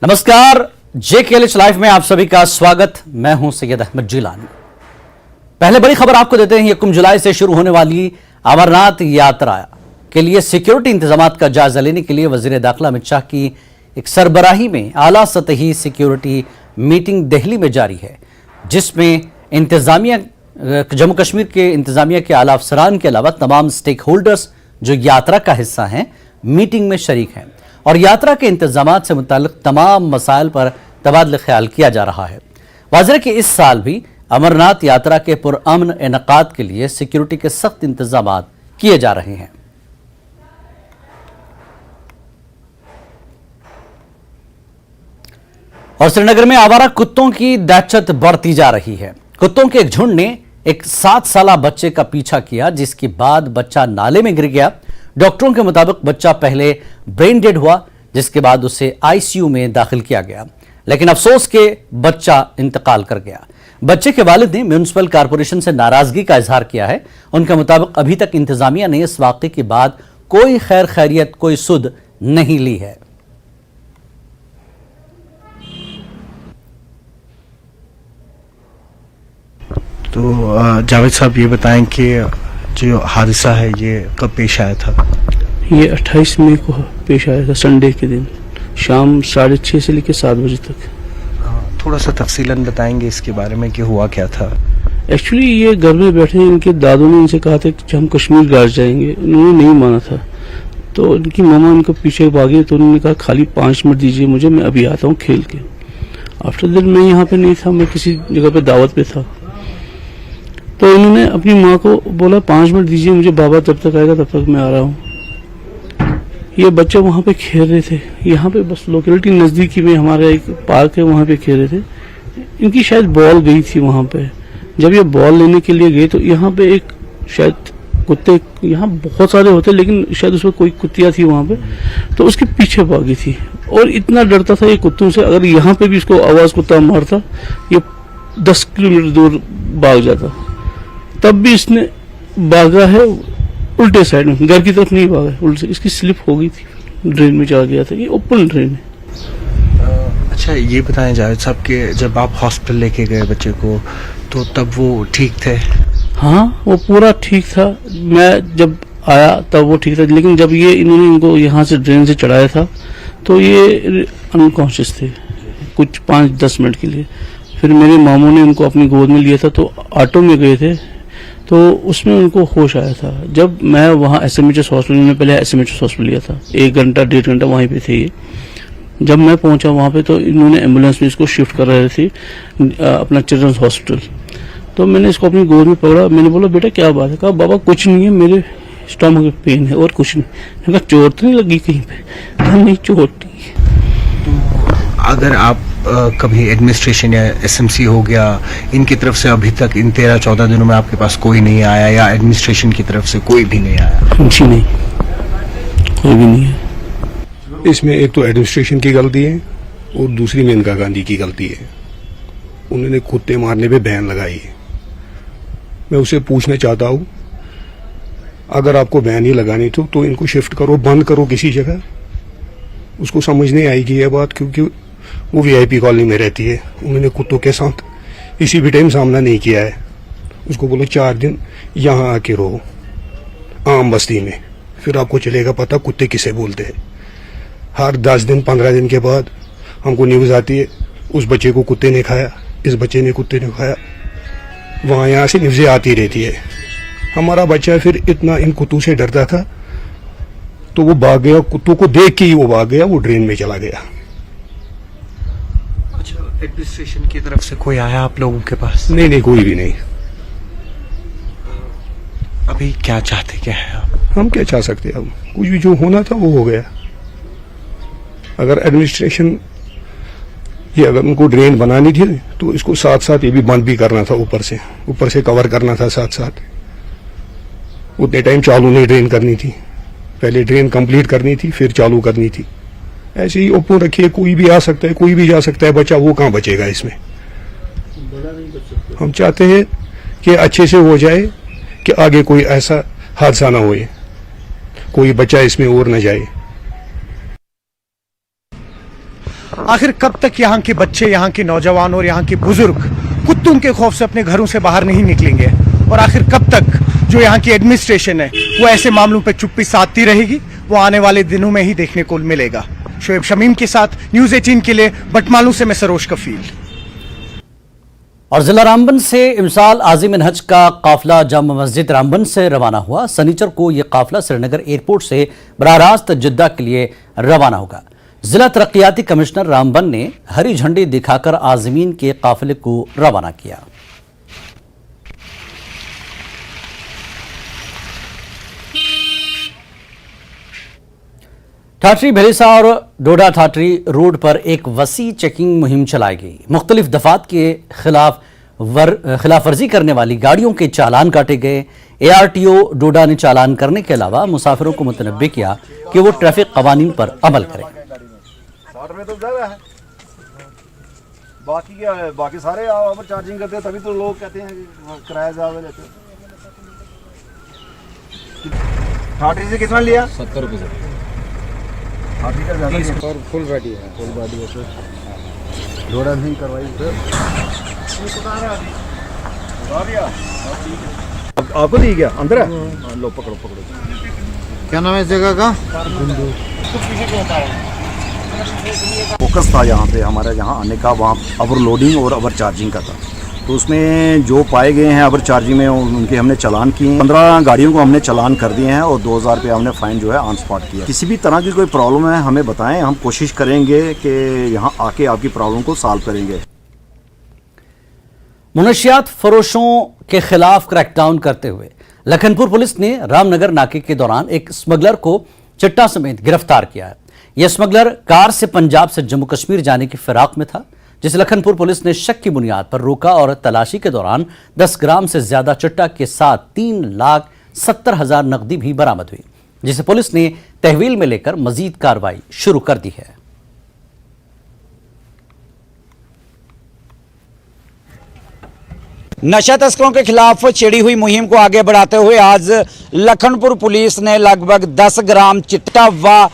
नमस्कार, JKLH live में आप सभी का स्वागत। मैं हूं सैयद अहमद जिलानी। पहले बड़ी खबर आपको देते हैं। 1 जुलाई से शुरू होने वाली अमरनाथ यात्रा के लिए सिक्योरिटी इंतजामात का जायजा लेने के लिए वजीर दाखिला अमित शाह की एक सरबराही में आला सतही सिक्योरिटी मीटिंग दिल्ली में जारी है, जिसमें इंतजामिया जम्मू कश्मीर के इंतजामिया के आला अफसरान के अलावा तमाम स्टेक होल्डर्स जो यात्रा का हिस्सा हैं मीटिंग में शरीक हैं और यात्रा के इंतजामात से मुताल्लिक तमाम मसाइल पर तबादला ख्याल किया जा रहा है। वाज़ेह कि इस साल भी अमरनाथ यात्रा के पुरअमन इनकाद के लिए सिक्योरिटी के सख्त इंतजामात किए जा रहे हैं। और श्रीनगर में आवारा कुत्तों की दहशत बढ़ती जा रही है। कुत्तों के एक झुंड ने एक 7 साला बच्चे का पीछा किया, जिसके बाद बच्चा नाले में गिर गया। डॉक्टरों के मुताबिक बच्चा पहले ब्रेन डेड हुआ, जिसके बाद उसे आईसीयू में दाखिल किया गया, लेकिन अफसोस के बच्चा इंतकाल कर गया। बच्चे के वालिद ने म्युनिसिपल कॉरपोरेशन से नाराजगी का इजहार किया है। उनके मुताबिक अभी तक इंतजामिया ने इस वाक़े के बाद कोई खैर खैरियत, कोई सुध नहीं ली है। तो जावेद साहब ये बताएं कि जो हादसा है ये कब पेश आया था? ये 28 मई को पेश आया था, संडे के दिन शाम 6:30 से लेकर 7 बजे तक। थोड़ा सा तफसीलन बताएंगे इसके बारे में कि हुआ क्या था? एक्चुअली ये घर में बैठे इनके दादू ने इनसे कहा था कि हम कश्मीर गार्ड जाएंगे। उन्होंने नहीं माना था, तो इनकी मामा उनके पीछे भागे, तो उन्होंने कहा खाली 5 मिनट दीजिए मुझे, मैं अभी आता हूँ खेल के। आफ्टर दैट मैं यहाँ पे नहीं था, मैं किसी जगह पे दावत पे था। तो इन्होंने अपनी माँ को बोला 5 मिनट दीजिए मुझे, बाबा जब तक आएगा तब तक मैं आ रहा हूँ। ये बच्चे वहाँ पे खेल रहे थे, यहाँ पे बस लोकेलिटी नज़दीकी में हमारा एक पार्क है, वहाँ पे खेल रहे थे। इनकी शायद बॉल गई थी वहाँ पे। जब ये बॉल लेने के लिए गए तो यहाँ पे एक शायद कुत्ते, यहाँ बहुत सारे होते लेकिन शायद उसमें कोई कुत्तियाँ थी वहाँ पे, तो उसके पीछे भागी थी। और इतना डरता था ये कुत्तों से, अगर यहाँ पे भी इसको आवाज़ कुत्ता मारता ये 10 किलोमीटर दूर भाग जाता। तब भी इसने भागा है उल्टे साइड में, घर की तरफ नहीं भागा, उल्टे। इसकी स्लिप हो गई थी, ड्रेन में चला गया था। ये ओपन ड्रेन है। अच्छा ये बताएं जावेद साहब कि जब आप हॉस्पिटल लेके गए बच्चे को तो तब वो ठीक थे? हाँ, वो पूरा ठीक था। मैं जब आया तब वो ठीक था, लेकिन जब ये इन्होंने इनको यहाँ से ड्रेन से चढ़ाया था तो ये अनकॉन्शियस थे कुछ 5-10 मिनट के लिए। फिर मेरे मामू ने उनको अपनी गोद में लिया था, तो ऑटो में गए थे, तो उसमें उनको होश आया था। जब मैं वहाँ SMHS हॉस्पिटल में, पहले SMHS हॉस्पिटल लिया था, 1 घंटा 1.5 घंटा वहीं पे थे ये। जब मैं पहुंचा वहाँ पे तो इन्होंने एम्बुलेंस में इसको शिफ्ट कर रहे थे अपना चिल्ड्रंस हॉस्पिटल। तो मैंने इसको अपनी गोद में पकड़ा, मैंने बोला बेटा क्या बात है? कहा बाबा कुछ नहीं है, मेरे स्टमक में पेन है और कुछ नहीं। मैंने कहा चोट तो नहीं लगी कहीं पे? कहा नहीं चोट नहीं। अगर आप कभी एडमिनिस्ट्रेशन या SMC हो गया इनकी तरफ से अभी तक इन 13-14 दिनों में आपके पास कोई नहीं आया, या एडमिनिस्ट्रेशन की तरफ से कोई भी नहीं आया? जी नहीं, कोई भी नहीं है। इसमें एक तो एडमिनिस्ट्रेशन की गलती है और दूसरी मेनका गांधी की गलती है। उन्होंने कुत्ते मारने पे बैन लगाई है। मैं उसे पूछना चाहता हूँ, अगर आपको बैन ही लगानी तो इनको शिफ्ट करो, बंद करो किसी जगह। उसको समझ नहीं आएगी ये बात, क्योंकि वो VIP कॉलोनी में रहती है। उन्होंने कुत्तों के साथ किसी भी टाइम सामना नहीं किया है। उसको बोलो 4 दिन यहाँ आके रहो आम बस्ती में, फिर आपको चलेगा पता कुत्ते किसे बोलते हैं। हर 10 दिन 15 दिन के बाद हमको न्यूज़ आती है उस बच्चे को कुत्ते ने खाया, इस बच्चे ने कुत्ते ने खाया। वहाँ यहाँ से न्यूज़ें आती रहती है। हमारा बच्चा फिर इतना इन कुत्तों से डरता था तो वो भाग गया, कुत्तों को देख के ही वो भाग गया, वो ड्रेन में चला गया। अच्छा, एडमिनिस्ट्रेशन की तरफ से कोई आया आप लोगों के पास? नहीं, कोई भी नहीं। अभी क्या चाहते क्या है आप? हम क्या चाह सकते हैं? अब कुछ भी जो होना था वो हो गया। अगर एडमिनिस्ट्रेशन ये अगर उनको ड्रेन बनानी थी तो इसको साथ साथ ये भी बंद भी करना था, ऊपर से कवर करना था साथ साथ। उतने टाइम चालू नहीं ड्रेन करनी थी, पहले ड्रेन कंप्लीट करनी थी फिर चालू करनी थी। ऐसे ही ओपन रखिए, कोई भी आ सकता है, कोई भी जा सकता है। बच्चा वो कहाँ बचेगा इसमें? हम चाहते हैं कि अच्छे से हो जाए, कि आगे कोई ऐसा हादसा ना होए, कोई बच्चा इसमें और न जाए। आखिर कब तक यहाँ के बच्चे, यहाँ के नौजवान और यहाँ के बुजुर्ग कुत्तों के खौफ से अपने घरों से बाहर नहीं निकलेंगे? और आखिर कब तक जो यहाँ की एडमिनिस्ट्रेशन है वो ऐसे मामलों पर चुप्पी साधती रहेगी? वो आने वाले दिनों में ही देखने को मिलेगा। शोएब शमीम के साथ न्यूज़ 18 के लिए बटमालू से मैं सरोज कफील। और जिला रामबन से इमसाल आज़िम हज का काफिला जामा मस्जिद रामबन से रवाना हुआ। शनिचर को यह काफिला श्रीनगर एयरपोर्ट से बराह रास्त जिद्दा के लिए रवाना होगा। जिला तरक्याती कमिश्नर रामबन ने हरी झंडी दिखाकर आज़मीन के काफिले को रवाना किया। ठाठरी भेलिसा और डोडा ठाठरी रोड पर एक वसी चेकिंग मुहिम चलाई गई। मुख्तलिफ दफात के खिलाफ वर्जी करने वाली गाड़ियों के चालान काटे गए। ARTO डोडा ने चालान करने के अलावा मुसाफिरों को मुतनब्बे किया कि वो ट्रैफिक कवानीन पर अमल करें। बाकी क्या है, बाकी सारे ओवर चार्जिंग करते हैं, तभी तो लोग कहते हैं कि किराया ज़्यादा लेते हैं। ठाठरी से कितना लिया? 70 रुपये से। ठाठरी का ज़्यादा और फुल बॉडी है, फुल बॉडी है सर। डोडा नहीं करवाई सर। आपको दी गया अंदर है? लो पकड़ो पकड़ो। क्या नाम है इस जगह का? फोकस था यहाँ पे हमारा, यहाँ आने का, वहाँ ओवरलोडिंग और ओवर चार्जिंग का था। तो उसमें जो पाए गए हैं ओवर चार्जिंग में, उनके हमने चालान किए। 15 गाड़ियों को हमने चालान कर दिए हैं और 2000 रुपये हमने फाइन जो है ऑन स्पॉट किया। किसी भी तरह की कोई प्रॉब्लम है हमें बताएं, हम कोशिश करेंगे कि यहाँ आके आपकी प्रॉब्लम को सॉल्व करेंगे। मुनशियात फरोशों के खिलाफ क्रैकडाउन करते हुए लखनपुर पुलिस ने रामनगर नाके के दौरान एक स्मगलर को चिट्टा समेत गिरफ्तार किया है। यह स्मगलर कार से पंजाब से जम्मू कश्मीर जाने की फिराक में था, जिसे लखनपुर पुलिस ने शक की बुनियाद पर रोका और तलाशी के दौरान 10 ग्राम से ज्यादा चिट्टा के साथ 3,70,000 नकदी भी बरामद हुई, जिसे पुलिस ने तहवील में लेकर मजीद कार्रवाई शुरू कर दी है। नशा तस्करों के खिलाफ छिड़ी हुई मुहिम को आगे बढ़ाते हुए आज लखनपुर पुलिस ने लगभग 10 ग्राम चिट्टा व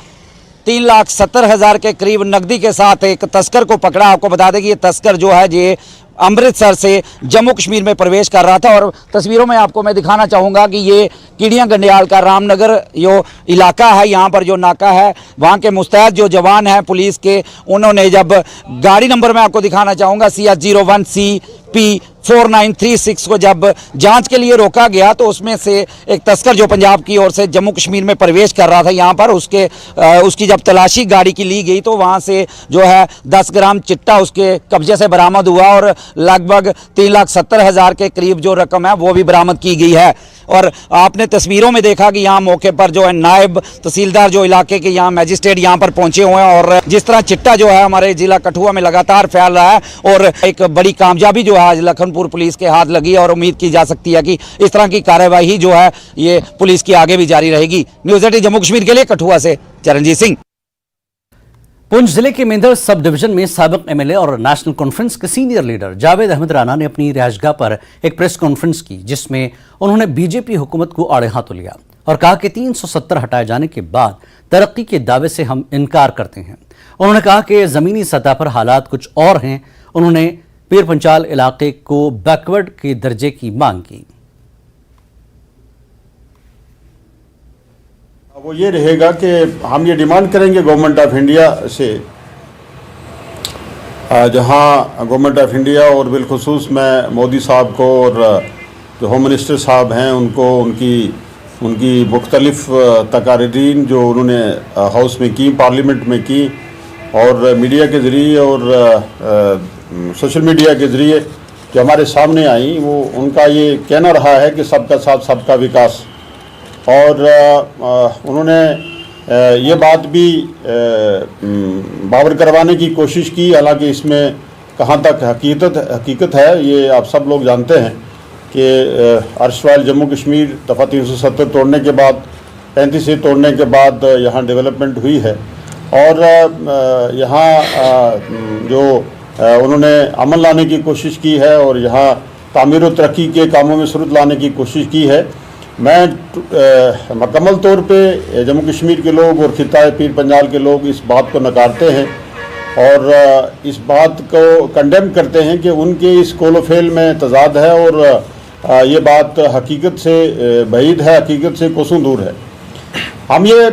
3,70,000 के करीब नकदी के साथ एक तस्कर को पकड़ा। आपको बता दें कि ये तस्कर जो है ये अमृतसर से जम्मू कश्मीर में प्रवेश कर रहा था। और तस्वीरों में आपको मैं दिखाना चाहूँगा कि ये कीड़ियाँ गंडियाल का रामनगर जो इलाका है, यहाँ पर जो नाका है, वहाँ के मुस्तैद जो जवान हैं पुलिस के, उन्होंने जब गाड़ी नंबर मैं आपको दिखाना चाहूँगा CH01CP 4936 को जब जांच के लिए रोका गया तो उसमें से एक तस्कर जो पंजाब की ओर से जम्मू कश्मीर में प्रवेश कर रहा था यहाँ पर, उसकी जब तलाशी गाड़ी की ली गई तो वहाँ से जो है 10 ग्राम चिट्टा उसके कब्जे से बरामद हुआ और लगभग 3,70,000 के करीब जो रकम है वो भी बरामद की गई है। और आपने तस्वीरों में देखा कि यहाँ मौके पर जो है नायब तहसीलदार जो इलाके के यहाँ मैजिस्ट्रेट यहाँ पर पहुंचे हुए हैं और जिस तरह चिट्टा जो है हमारे जिला कठुआ में लगातार फैल रहा है और एक बड़ी कामयाबी जो है आज लखनपुर पुलिस के हाथ लगी और उम्मीद की जा सकती है कि इस तरह की कार्यवाही जो है ये पुलिस की आगे भी जारी रहेगी। न्यूज़ 18 जम्मू कश्मीर के लिए कठुआ से चरणजीत सिंह। पुंछ जिले के मेंढर सब डिवीजन में साबिक MLA और नेशनल कॉन्फ्रेंस के सीनियर लीडर जावेद अहमद राना ने अपनी रिहायशगाह पर एक प्रेस कॉन्फ्रेंस की, जिसमें उन्होंने बीजेपी हुकूमत को आड़े हाथों लिया और कहा कि 370 हटाए जाने के बाद तरक्की के दावे से हम इनकार करते हैं। उन्होंने कहा कि जमीनी सतह पर हालात कुछ और हैं। उन्होंने पीर पंचाल इलाके को बैकवर्ड के दर्जे की मांग की। वो ये रहेगा कि हम ये डिमांड करेंगे गवर्नमेंट ऑफ इंडिया से, जहां गवर्नमेंट ऑफ इंडिया और बिलखुसूस मैं मोदी साहब को और जो होम मिनिस्टर साहब हैं उनको उनकी मुख्तलिफ तकारीरीन जो उन्होंने हाउस में की, पार्लियामेंट में की और मीडिया के ज़रिए और सोशल मीडिया के ज़रिए जो हमारे सामने आई, वो उनका ये कहना रहा है कि सबका साथ सबका विकास। और उन्होंने ये बात भी बावर करवाने की कोशिश की, हालांकि इसमें कहाँ तक हकीकत है ये आप सब लोग जानते हैं कि अर्शवाइल जम्मू कश्मीर दफ़ा 370 तोड़ने के बाद 35 तोड़ने के बाद यहाँ डेवलपमेंट हुई है और यहाँ जो उन्होंने अमन लाने की कोशिश की है और यहाँ तामीर व तरक्की के कामों में सुरत लाने की कोशिश की है। मैं मुकम्मल तौर पे जम्मू कश्मीर के लोग और खिताए पीर पंजाल के लोग इस बात को नकारते हैं और इस बात को कंडेम करते हैं कि उनके इस कोलोफेल में तजाद है और ये बात हकीकत से बईद है, हकीकत से कोसों दूर है। हम ये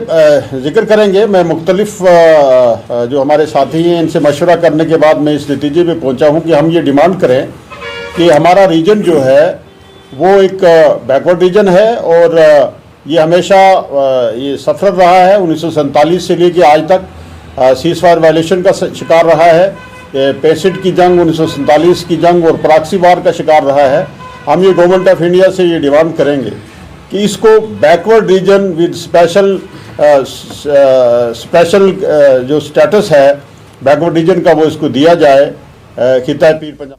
जिक्र करेंगे, मैं मुख्तलिफ जो हमारे साथी हैं इनसे मशवरा करने के बाद मैं इस नतीजे पे पहुंचा हूं कि हम ये डिमांड करें कि हमारा रीजन जो है वो एक बैकवर्ड रीजन है और ये हमेशा ये सफ़र रहा है। 1947 से लेकर आज तक सीज़फायर वायलेशन का शिकार रहा है। 65 की जंग, 1947 की जंग और प्रॉक्सी वार का शिकार रहा है। हम ये गवर्नमेंट ऑफ इंडिया से ये डिमांड करेंगे कि इसको बैकवर्ड रीजन विद स्पेशल जो स्टेटस है बैकवर्ड रीजन का वो इसको दिया जाए। खिताब पीर पंजाब।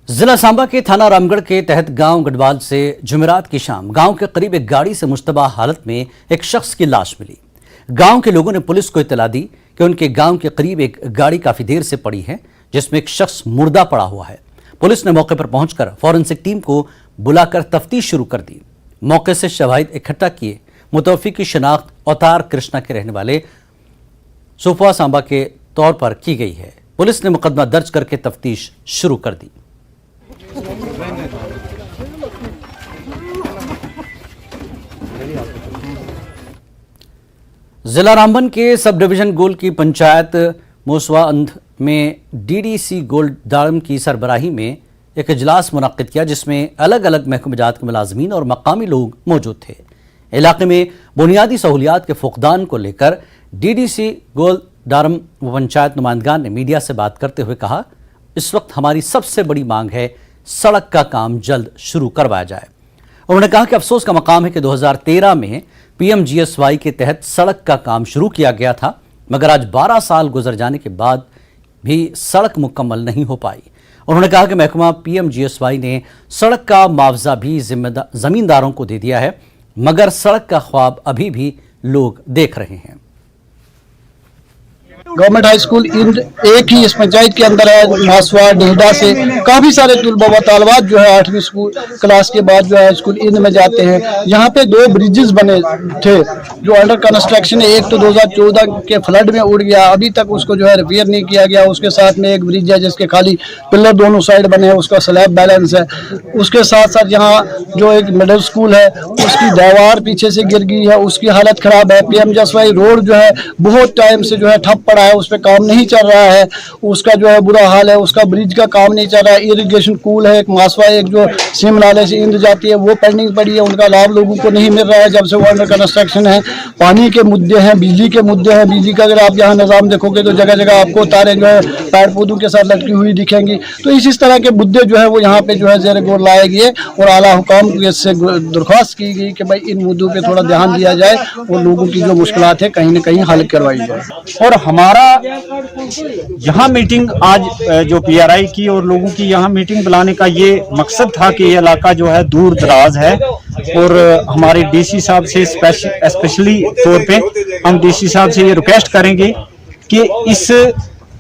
जिला सांबा के थाना रामगढ़ के तहत गांव गढ़वाल से जुमेरात की शाम गांव के करीब एक गाड़ी से मुश्तबा हालत में एक शख्स की लाश मिली। गांव के लोगों ने पुलिस को इत्तला दी कि उनके गांव के करीब एक गाड़ी काफी देर से पड़ी है जिसमें एक शख्स मुर्दा पड़ा हुआ है। पुलिस ने मौके पर पहुंचकर फॉरेंसिक टीम को बुलाकर तफ्तीश शुरू कर दी। मौके से शवाहिद इकट्ठा किए। मुतवफ़ी की शिनाख्त अवतार कृष्णा के रहने वाले सुफवा सांबा के तौर पर की गई है। पुलिस ने मुकदमा दर्ज करके तफ्तीश शुरू कर दी। जिला रामबन के सब डिवीजन गोल की पंचायत मोसवांध में डीडीसी गोल्ड दारम की सरबराही में एक इजलास मुनक्किद किया जिसमें अलग अलग महकमे जात के मुलाजमीन और मकामी लोग मौजूद थे। इलाके में बुनियादी सहूलियात के फुकदान को लेकर डीडीसी गोल्ड दारम व पंचायत नुमाइंदगान ने मीडिया से बात करते हुए कहा, इस वक्त हमारी सबसे बड़ी मांग है सड़क का काम जल्द शुरू करवाया जाए। उन्होंने कहा कि अफसोस का मकाम है कि 2013 में PMGSY के तहत सड़क का काम शुरू किया गया था, मगर आज 12 साल गुजर जाने के बाद भी सड़क मुकम्मल नहीं हो पाई। उन्होंने कहा कि महकमा PMGSY ने सड़क का मुआवजा भी जमींदारों को दे दिया है, मगर सड़क का ख्वाब अभी भी लोग देख रहे हैं। गवर्नमेंट हाई स्कूल इंद एक ही इस पंचायत के अंदर है। मासवा डेहडा से काफ़ी सारे तुलबा व तालबात जो है 8वीं स्कूल क्लास के बाद जो है स्कूल इंद में जाते हैं। यहाँ पे 2 ब्रिजेस बने थे जो अंडर कंस्ट्रक्शन है। एक तो 2014 के फ्लड में उड़ गया, अभी तक उसको जो है रिपेयर नहीं किया गया। उसके साथ में एक ब्रिज है जिसके खाली पिलर दोनों साइड बने हैं, उसका स्लैब बैलेंस है। उसके साथ साथ यहाँ जो एक मिडिल स्कूल है उसकी दीवार पीछे से गिर गई है, उसकी हालत ख़राब है। PMGSY रोड जो है बहुत टाइम से जो है ठप पड़ा है, उस पर काम नहीं चल रहा है, उसका जो है बुरा हाल है। उसका ब्रिज का काम नहीं चल रहा है। इरिगेशन कूल है एक मासवा, एक जो सिम नाले से इंद जाती है वो पेंडिंग पड़ी है, उनका लाभ लोगों को नहीं मिल रहा है जब से वो अंडर कंस्ट्रक्शन है। पानी के मुद्दे हैं, बिजली के मुद्दे हैं। बिजली का अगर आप यहाँ निज़ाम देखोगे तो जगह जगह आपको तारें जो है पेड़ पौधों के साथ लटकी हुई दिखेंगी। तो इस तरह के मुद्दे जो है वो यहाँ पे जो है ज़ेर गौर लाए गए और आला हुकाम से दरख्वास्त की गई कि भाई इन मुद्दों पे थोड़ा ध्यान दिया जाए और लोगों की जो मुश्किलात है कहीं ना कहीं हल करवाई जाए। और हमारा यहाँ मीटिंग आज जो PRI की और लोगों की यहाँ मीटिंग बुलाने का ये मकसद था कि ये इलाका जो है दूर दराज है और हमारे DC साहब से स्पेशली तौर पे हम DC साहब से ये रिक्वेस्ट करेंगे कि इस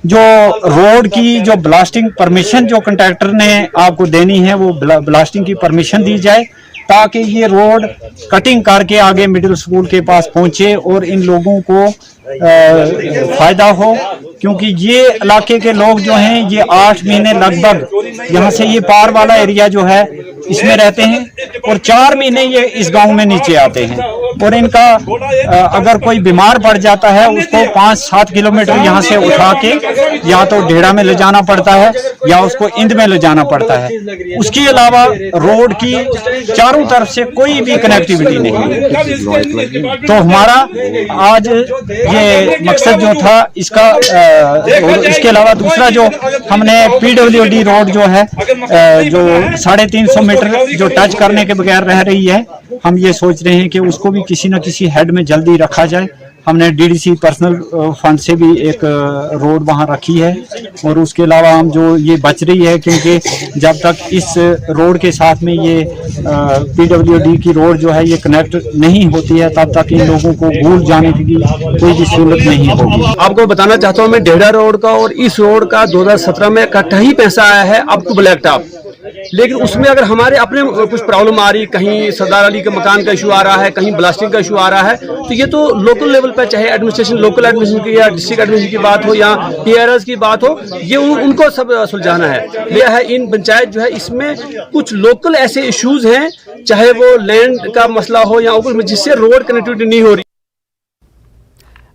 जो रोड की जो ब्लास्टिंग परमिशन जो कॉन्ट्रैक्टर ने आपको देनी है वो ब्लास्टिंग की परमिशन दी जाए ताकि ये रोड कटिंग करके आगे मिडिल स्कूल के पास पहुंचे और इन लोगों को फायदा हो। क्योंकि ये इलाके के लोग जो हैं ये 8 महीने लगभग यहाँ से ये पार वाला एरिया जो है इसमें रहते हैं और 4 महीने ये इस गांव में नीचे आते हैं और इनका अगर कोई बीमार पड़ जाता है उसको 5-7 किलोमीटर यहाँ से उठा के या तो ढेड़ा में ले जाना पड़ता है या उसको इंद में ले जाना पड़ता है। उसके अलावा रोड की चारों तरफ से कोई भी कनेक्टिविटी नहीं। तो हमारा आज ये मकसद जो था इसका और इसके अलावा दूसरा जो हमने PWD रोड जो है जो 350 मीटर जो टच करने के बगैर रह रही है, हम ये सोच रहे हैं कि उसको भी किसी न किसी हेड में जल्दी रखा जाए। हमने DDC पर्सनल फंड से भी एक रोड वहाँ रखी है और उसके अलावा हम जो ये बच रही है क्योंकि जब तक इस रोड के साथ में ये PWD की रोड जो है ये कनेक्ट नहीं होती है तब तक इन लोगों को भूल जाने की कोई भी सहूलत नहीं होगी। आपको बताना चाहता हूँ मैं डेढ़ा रोड का और इस रोड का 2017 में इकट्ठा ही पैसा आया है अप टू ब्लैक टॉप। लेकिन उसमें अगर हमारे अपने कुछ प्रॉब्लम आ रही, कहीं सरदार अली के मकान का इशू आ रहा है, कहीं ब्लास्टिंग का इशू आ रहा है, तो ये तो लोकल लेवल पर, चाहे एडमिनिस्ट्रेशन, लोकल एडमिनिस्ट्रेशन की या डिस्ट्रिक्ट एडमिनिस्ट्रेशन की बात हो या पीआरएस की बात हो, ये उनको सब सुलझाना है। यह है इन पंचायत जो है, इसमें कुछ लोकल ऐसे इश्यूज हैं, चाहे वो लैंड का मसला हो या कुछ, जिससे रोड कनेक्टिविटी नहीं हो रही।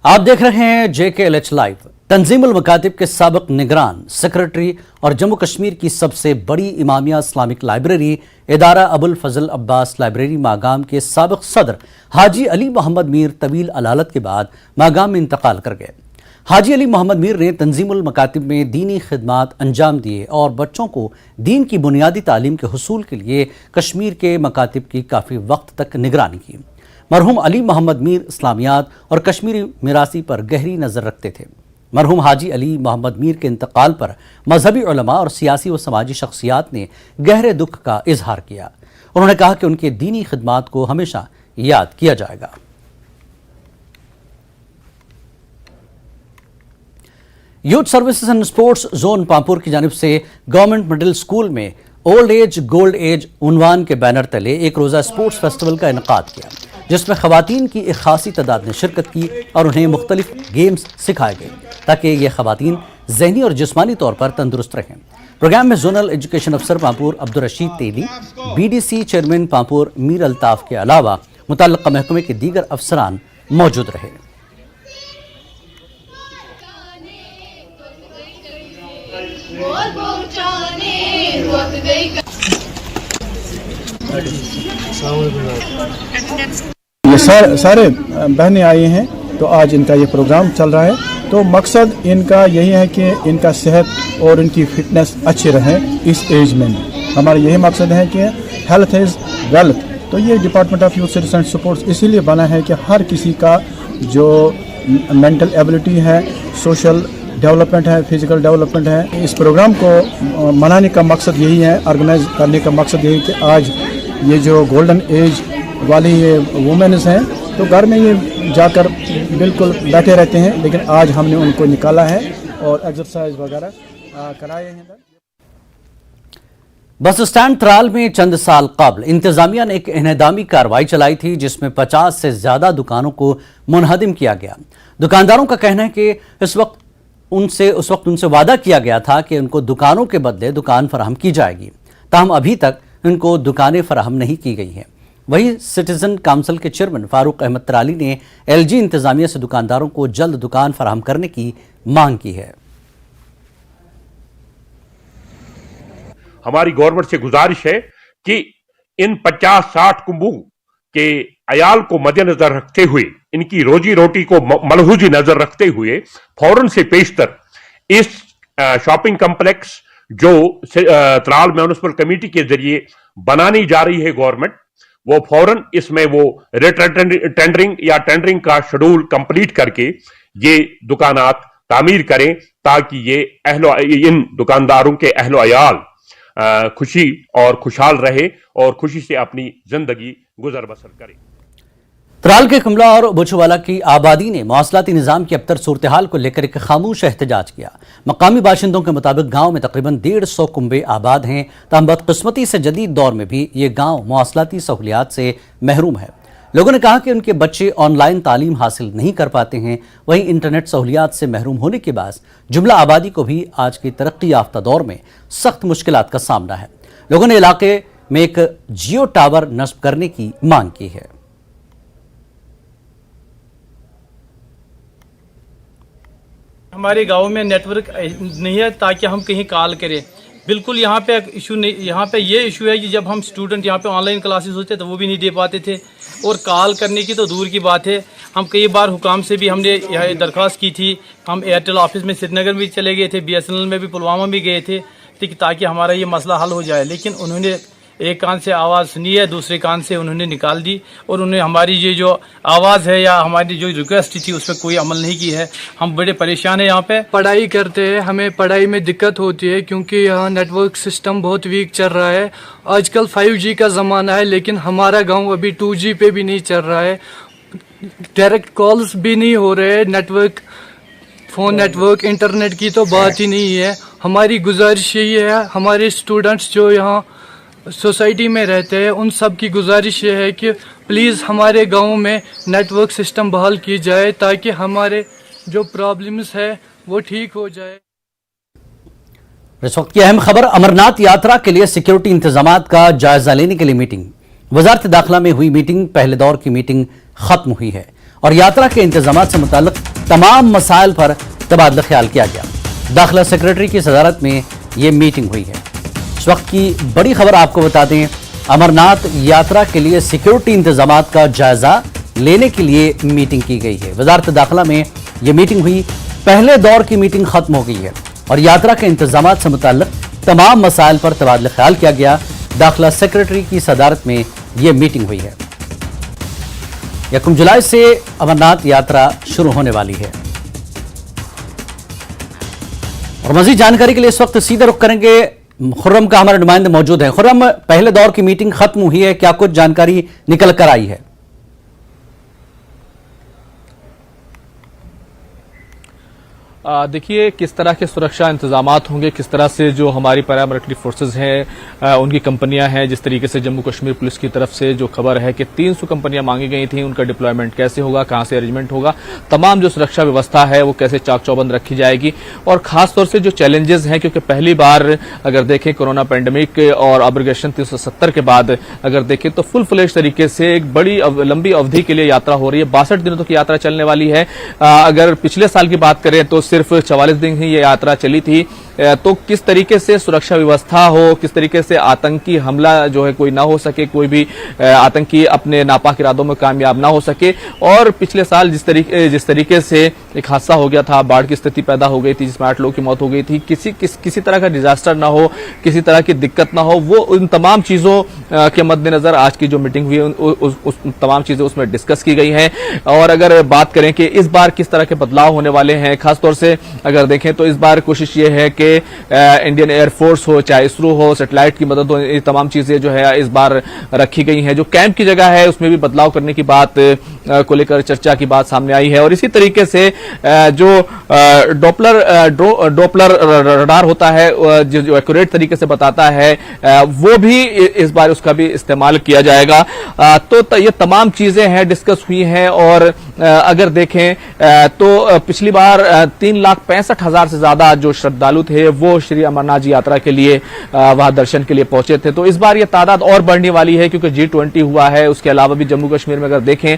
आप देख रहे हैं JKLH लाइव। तंजीमुल मकातिब के साबिक निगरान सेक्रेटरी और जम्मू कश्मीर की सबसे बड़ी इमामिया इस्लामिक लाइब्रेरी इदारा अबुल फजल अब्बास लाइब्रेरी मागाम के साबिक सदर हाजी अली मोहम्मद मीर तवील अलालत के बाद मागाम में इंतकाल कर गए। हाजी अली मोहम्मद मीर ने तंजीमुल मकातिब में दीनी खिदमात अंजाम दिए और बच्चों को दीन की बुनियादी तालीम के हुसूल के लिए कश्मीर के मकातिब की काफ़ी वक्त तक निगरानी की। मरहूम अली मोहम्मद मीर इस्लामियात और कश्मीरी मिरासी पर गहरी नज़र रखते थे। मरहूम हाजी अली मोहम्मद मीर के इंतकाल पर मजहबी उलमा और सियासी व समाजी शख्सियात ने गहरे दुख का इजहार किया। उन्होंने कहा कि उनके दीनी खिदमात को हमेशा याद किया जाएगा। Youth services and sports zone Pampore की जानिब से गवर्नमेंट मिडिल स्कूल में ओल्ड एज गोल्ड एज उन्वान के बैनर तले एक रोज़ा स्पोर्ट्स फेस्टिवल का इनकाद किया, जिसमें खवातीन की एक खासी तादाद ने शिरकत की और उन्हें मुख्तलिफ गेम्स सिखाए गए ताकि ये खवातीन जहनी और जिस्मानी तौर पर तंदुरुस्त रहें। प्रोग्राम में जोनल एजुकेशन अफसर पामपुर अब्दुल रशीद तेली, BDC चेयरमैन पामपुर मीर अल्ताफ के अलावा मुतल्लिक़ा महकमे के दीगर अफसरान मौजूद रहे। ये सारे बहनें आई हैं, तो आज इनका ये प्रोग्राम चल रहा है। तो मकसद इनका यही है कि इनका सेहत और इनकी फिटनेस अच्छी रहे इस एज में। हमारा यही मकसद है कि हेल्थ इज़ वेल्थ। तो ये department of youth services and sports इसीलिए बना है कि हर किसी का जो मेंटल एबिलिटी है, सोशल डेवलपमेंट है, फिजिकल डेवलपमेंट है, इस प्रोग्राम को मनाने का मकसद यही है, ऑर्गेनाइज करने का मकसद यही कि आज ये जो गोल्डन एज वाली ये वुमेन्स हैं, तो घर में ये जाकर बिल्कुल बैठे रहते हैं, लेकिन आज हमने उनको निकाला है और एक्सरसाइज वगैरह कराए हैं। बस स्टैंड त्राल में चंद साल कबल इंतजामिया ने एक इन्हदामी कार्रवाई चलाई थी, जिसमें 50 से ज्यादा दुकानों को मुनहदिम किया गया। दुकानदारों का कहना है कि उस वक्त उनसे वादा किया गया था कि उनको दुकानों के बदले दुकान फराहम की जाएगी, ताहम अभी तक उनको दुकानें फराहम नहीं की गई हैं। वहीं सिटीजन काउंसिल के चेयरमैन फारूक अहमद तराली ने LG इंतजामिया से दुकानदारों को जल्द दुकान फराहम करने की मांग की है। हमारी गवर्नमेंट से गुजारिश है कि इन 50-60 कुंभों के अयाल को मद्देनजर रखते हुए, इनकी रोजी रोटी को मलहूजी नजर रखते हुए फौरन से पेशतर इस शॉपिंग कम्प्लेक्स जो त्राल म्युनिसिपल कमेटी के जरिए बनानी जा रही है गवर्नमेंट, वो फौरन इसमें वो टेंडरिंग या टेंडरिंग का शेड्यूल कंप्लीट करके ये दुकानात तामीर करें, ताकि ये इन दुकानदारों के अहलो अयाल खुशी और खुशहाल रहे और खुशी से अपनी जिंदगी गुजर बसर करें। त्राल के कमला और बुचवाला की आबादी ने मवासलाती निज़ाम की अबतर सूरत हाल को लेकर एक खामोश एहतजाज किया। मकामी बाशिंदों के मुताबिक गांव में तकरीबन 150 कुंबे आबाद हैं, तहम बदकिस्मती से जदीद दौर में भी ये गांव मवासलाती सहूलियात से महरूम है। लोगों ने कहा कि उनके बच्चे ऑनलाइन तालीम हासिल नहीं कर पाते हैं। वहीं इंटरनेट सहूलियात से महरूम होने के बाद जुमला आबादी को भी आज की तरक्की याफ्ता दौर में सख्त मुश्किलात का सामना है। लोगों ने इलाके में एक जियो टावर नस्ब करने की मांग की है। हमारे गांव में नेटवर्क नहीं है ताकि हम कहीं कॉल करें। बिल्कुल यहाँ पे इशू नहीं, यहाँ पे ये इशू है कि जब हम स्टूडेंट यहाँ पे ऑनलाइन क्लासेस होते तो वो भी नहीं दे पाते थे, और कॉल करने की तो दूर की बात है। हम कई बार हुकाम से भी हमने यहाँ दरख्वास्त की थी। हम एयरटेल ऑफिस में श्रीनगर भी चले गए थे, BSNL में भी पुलवामा भी गए थे ताकि हमारा ये मसला हल हो जाए, लेकिन उन्होंने एक कान से आवाज़ सुनी है, दूसरे कान से उन्होंने निकाल दी, और उन्हें हमारी ये जो आवाज़ है या हमारी जो रिक्वेस्ट थी उस पर कोई अमल नहीं की है। हम बड़े परेशान हैं। यहाँ पे पढ़ाई करते हैं, हमें पढ़ाई में दिक्कत होती है क्योंकि यहाँ नेटवर्क सिस्टम बहुत वीक चल रहा है। आजकल 5G का ज़माना है, लेकिन हमारा गांव अभी 2G पे भी नहीं चल रहा है, डायरेक्ट कॉल्स भी नहीं हो रहे, नेटवर्क फ़ोन नेटवर्क इंटरनेट की तो बात ही नहीं है। हमारी गुजारिश यही है, हमारे स्टूडेंट्स जो यहाँ सोसाइटी में रहते हैं उन सब की गुजारिश ये है कि प्लीज़ हमारे गांव में नेटवर्क सिस्टम बहाल की जाए ताकि हमारे जो प्रॉब्लम्स है वो ठीक हो जाए। इस वक्त की अहम खबर, अमरनाथ यात्रा के लिए सिक्योरिटी इंतजामात का जायजा लेने के लिए मीटिंग। वजारत दाखिला में हुई मीटिंग, पहले दौर की मीटिंग खत्म हुई है और यात्रा के इंतजामात से मुताल्लिक तमाम मसाइल पर तबादला ख्याल किया गया। दाखिला सेक्रेटरी की सदारत में यह मीटिंग हुई है। इस वक्त की बड़ी खबर आपको बता दें, अमरनाथ यात्रा के लिए सिक्योरिटी इंतजामात का जायजा लेने के लिए मीटिंग की गई है। वजारत दाखिला में यह मीटिंग हुई, पहले दौर की मीटिंग खत्म हो गई है और यात्रा के इंतजामात से मुताल्लिक तमाम मसाइल पर तबादला ख्याल किया गया। दाखिला सेक्रेटरी की सदारत में यह मीटिंग हुई है। 1 जुलाई से अमरनाथ यात्रा शुरू होने वाली है और मजीद जानकारी के लिए इस वक्त सीधे रुख करेंगे, खुर्रम का हमारे नुमाइंदे मौजूद हैं। खुर्रम, पहले दौर की मीटिंग खत्म हुई है, क्या कुछ जानकारी निकल कर आई है? देखिए किस तरह के सुरक्षा इंतजामात होंगे, किस तरह से जो हमारी पैरामिलिट्री फोर्सेस हैं उनकी कंपनियां हैं, जिस तरीके से जम्मू कश्मीर पुलिस की तरफ से जो खबर है कि 300 कंपनियां मांगी गई थी, उनका डिप्लॉयमेंट कैसे होगा, कहां से अरेंजमेंट होगा, तमाम जो सुरक्षा व्यवस्था है वो कैसे चाक चौबंद रखी जाएगी। और खासतौर से जो चैलेंजेस हैं, क्योंकि पहली बार अगर देखें कोरोना पैंडेमिक और अब्रोगेशन 370 के बाद अगर देखें तो फुल फ्लेज तरीके से एक बड़ी लंबी अवधि के लिए यात्रा हो रही है। 62 दिनों तक यात्रा चलने वाली है। अगर पिछले साल की बात करें तो सिर्फ 44 दिन ही ये यात्रा चली थी। तो किस तरीके से सुरक्षा व्यवस्था हो, किस तरीके से आतंकी हमला जो है कोई ना हो सके, कोई भी आतंकी अपने नापाक इरादों में कामयाब ना हो सके। और पिछले साल जिस तरीके से एक हादसा हो गया था, बाढ़ की स्थिति पैदा हो गई थी जिसमें 8 लोगों की मौत हो गई थी, किसी तरह का डिजास्टर ना हो, किसी तरह की दिक्कत ना हो, वो उन तमाम चीजों के मद्देनजर आज की जो मीटिंग हुई उस तमाम चीजें उसमें डिस्कस की गई हैं। और अगर बात करें कि इस बार किस तरह के बदलाव होने वाले हैं, खासतौर से अगर देखें तो इस बार कोशिश ये है कि इंडियन एयरफोर्स हो, चाहे इसरो हो, सैटेलाइट की मदद हो, ये तमाम चीजें जो है इस बार रखी गई हैं। जो कैंप की जगह है उसमें भी बदलाव करने की बात को लेकर चर्चा की बात सामने आई है। और इसी तरीके से जो डॉपलर रडार होता है जो एक्यूरेट तरीके से बताता है वो भी इस बार उसका भी इस्तेमाल किया जाएगा। तो ये तमाम चीजें हैं डिस्कस हुई हैं। और अगर देखें तो पिछली बार 3,65,000 से ज्यादा जो श्रद्धालु थे वो श्री अमरनाथ जी यात्रा के लिए वहां दर्शन के लिए पहुंचे थे। तो इस बार ये तादाद और बढ़ने वाली है क्योंकि G20 हुआ है। उसके अलावा भी जम्मू कश्मीर में अगर देखें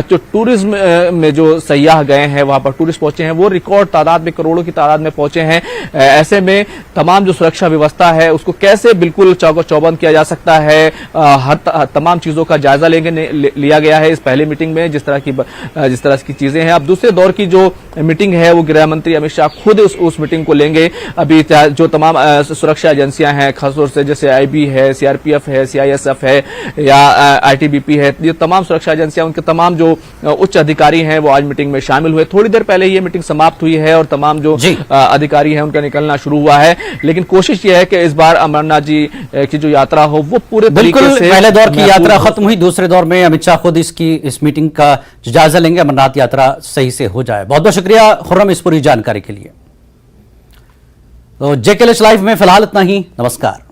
तो टूरिज्म में जो सयाह गए हैं, वहां पर टूरिस्ट पहुंचे हैं, वो रिकॉर्ड तादाद में, करोड़ों की तादाद में पहुंचे हैं। ऐसे में तमाम जो सुरक्षा व्यवस्था है उसको कैसे बिल्कुल चौबंद किया जा सकता है, हर तमाम चीजों का जायजा लिया गया है इस पहली मीटिंग में, जिस तरह की चीजें हैं। अब दूसरे दौर की जो मीटिंग है वो गृह मंत्री अमित शाह खुद उस मीटिंग को लेंगे। अभी जो तमाम सुरक्षा एजेंसियां हैं, खासतौर से जैसे IB है, CRPF है, CISF है या ITBP है, ये तमाम सुरक्षा एजेंसियां, उनके तमाम जो उच्च अधिकारी हैं वो आज मीटिंग में शामिल हुए। थोड़ी देर पहले ये मीटिंग समाप्त हुई है और तमाम जो अधिकारी हैं उनका निकलना शुरू हुआ है। लेकिन कोशिश ये है कि इस बार अमरनाथ जी की जो यात्रा हो वो पूरे तरीके से, पहले दौर की यात्रा खत्म हुई, दूसरे दौर में अमित शाह खुद इस मीटिंग का जायजा लेंगे, अमरनाथ यात्रा सही से हो जाए। बहुत बहुत शुक्रिया खुर्रम इस पूरी जानकारी के लिए। तो JKLH लाइव में फिलहाल इतना ही। नमस्कार।